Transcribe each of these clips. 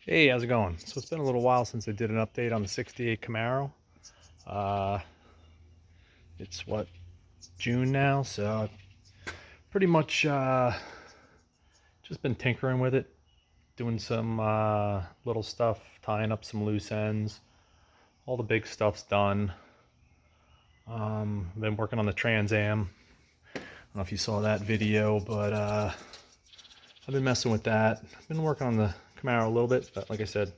Hey, how's it going? So it's been a little while since I did an update on the 68 Camaro. Uh, it's what, June now, so I've pretty much just been tinkering with it, doing some little stuff, tying up some loose ends. All the big stuff's done. Been working on the Trans Am. I don't know if you saw that video, but I've been messing with that. I've been working on the Camaro a little bit, but like I said,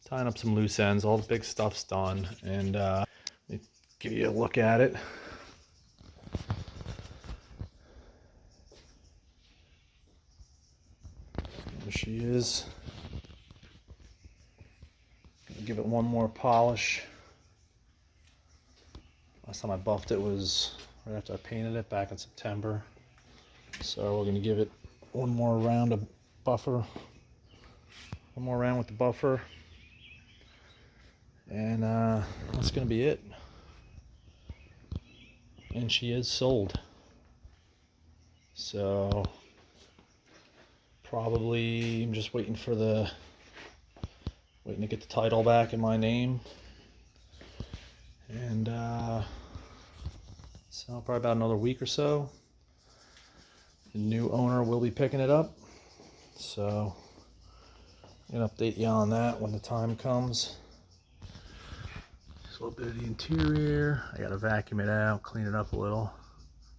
tying up some loose ends. All the big stuff's done, and let me give you a look at it. There she is. Gonna give it one more polish. Last time I buffed it was right after I painted it back in September. So we're gonna give it one more round of buffer. One more round with the buffer. And that's gonna be it. And she is sold. So probably I'm just waiting to get the title back in my name. And so probably about another week or so, the new owner will be picking it up. So I'm gonna update you on that when the time comes. Just a little bit of the interior. I gotta vacuum it out, clean it up a little.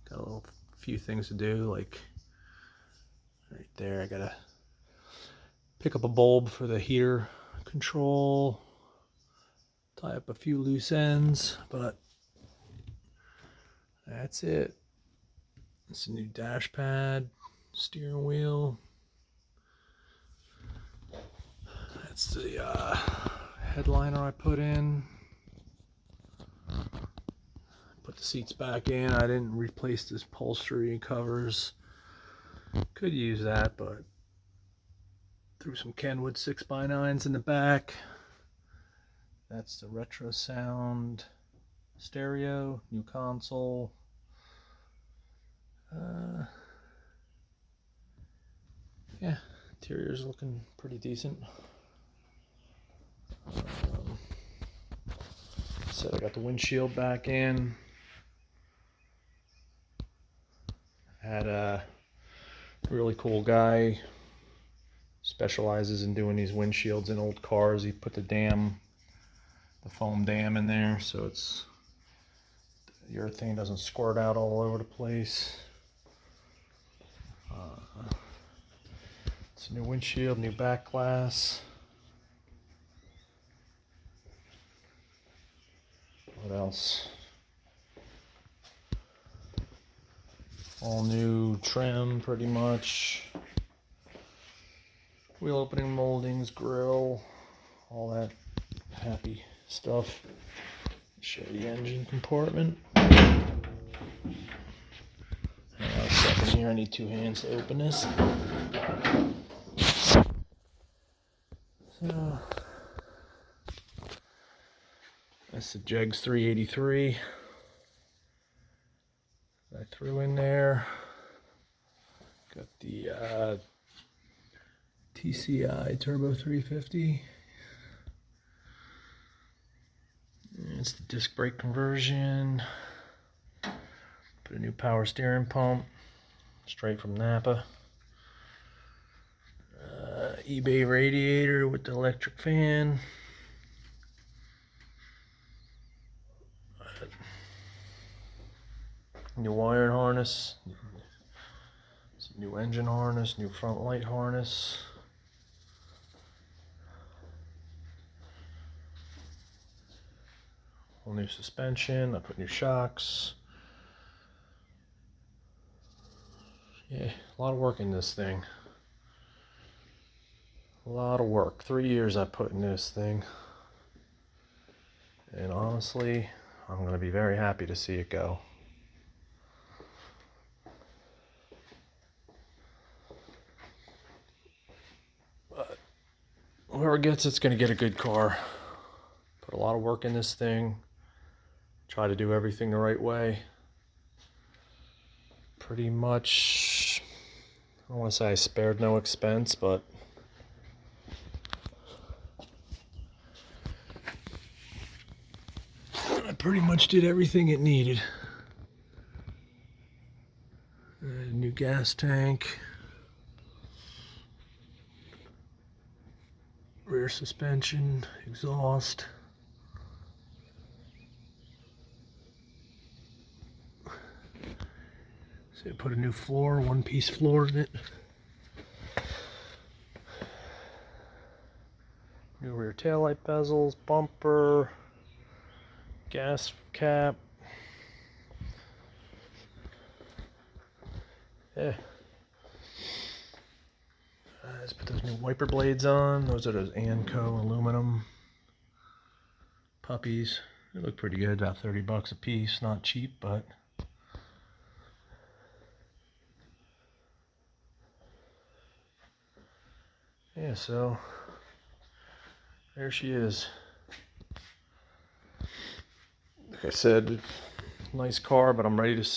Got a few things to do, like right there. I gotta pick up a bulb for the heater control, tie up a few loose ends, but that's it. It's a new dash pad, steering wheel. That's the headliner I put in. Put the seats back in. I didn't replace this upholstery covers. Could use that, but threw some Kenwood 6x9s in the back. That's the retro sound stereo, new console. Yeah, interior's looking pretty decent. So I got the windshield back in. Had a really cool guy, specializes in doing these windshields in old cars. He put the foam dam in there, so the urethane doesn't squirt out all over the place. It's a new windshield, new back glass. What else? All new trim, pretty much. Wheel opening moldings, grill, all that happy stuff. Show the engine compartment. Hang on a second here, I need two hands to open this. So, that's the Jegs 383 that I threw in there. Got the TCI Turbo 350. It's the disc brake conversion. Put a new power steering pump straight from Napa. eBay radiator with the electric fan. New wiring harness. New engine harness, new front light harness. Whole new suspension. I put new shocks. Yeah, a lot of work in this thing. A lot of work. 3 years I put in this thing. And honestly, I'm going to be very happy to see it go. But whoever gets it's going to get a good car. Put a lot of work in this thing. Try to do everything the right way. Pretty much, I don't want to say I spared no expense, but pretty much did everything it needed. New gas tank, rear suspension, exhaust. So put a new floor, one-piece floor in it. New rear taillight bezels, bumper, gas cap. Yeah. Let's put those new wiper blades on. Those are those Anco aluminum puppies. They look pretty good, about 30 bucks a piece. Not cheap, but yeah, so there she is. Like I said, nice car, but I'm ready to,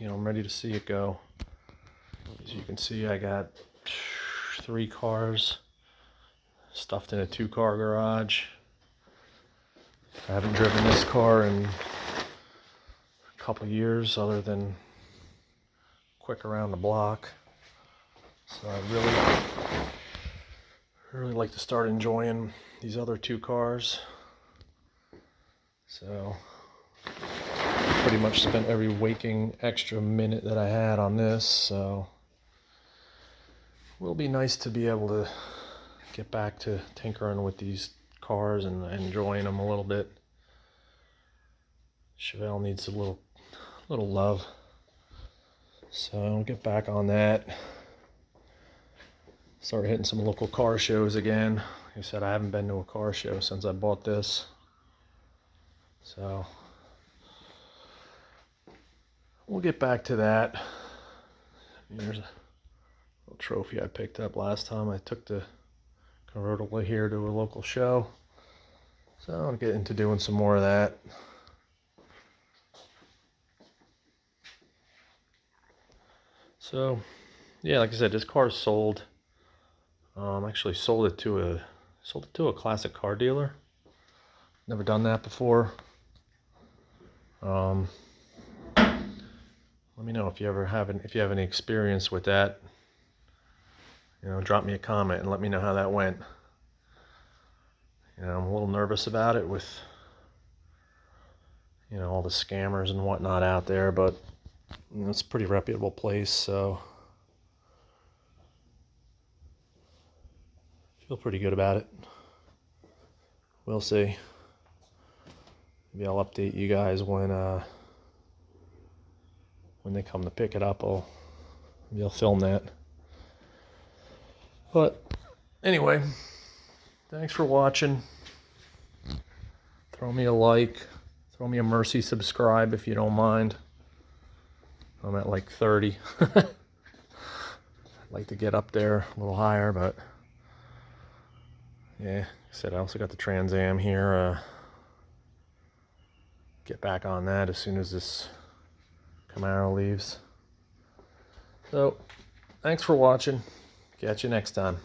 I'm ready to see it go. As you can see, I got 3 cars stuffed in a 2-car garage. I haven't driven this car in a couple years, other than quick around the block. So I really like to start enjoying these other 2 cars. So pretty much spent every waking extra minute that I had on this, so it will be nice to be able to get back to tinkering with these cars and enjoying them a little bit. Chevelle needs a little love, so I'll get back on that. Start hitting some local car shows again. Like I said, I haven't been to a car show since I bought this, so we'll get back to that. There's a little trophy I picked up last time. I took the convertible here to a local show, so I'll get into doing some more of that. So yeah, like I said, this car is sold. Actually sold it to a classic car dealer. Never done that before. Let me know if you have any experience with that. Drop me a comment and let me know how that went. I'm a little nervous about it with all the scammers and whatnot out there, but it's a pretty reputable place, so I feel pretty good about it. We'll see. Maybe I'll update you guys when they come to pick it up. Maybe I'll film that. But anyway, thanks for watching. Throw me a like. Throw me a mercy subscribe if you don't mind. I'm at like 30. I'd like to get up there a little higher, but yeah, like I said, I also got the Trans Am here. Get back on that as soon as this Camaro leaves. So, thanks for watching. Catch you next time.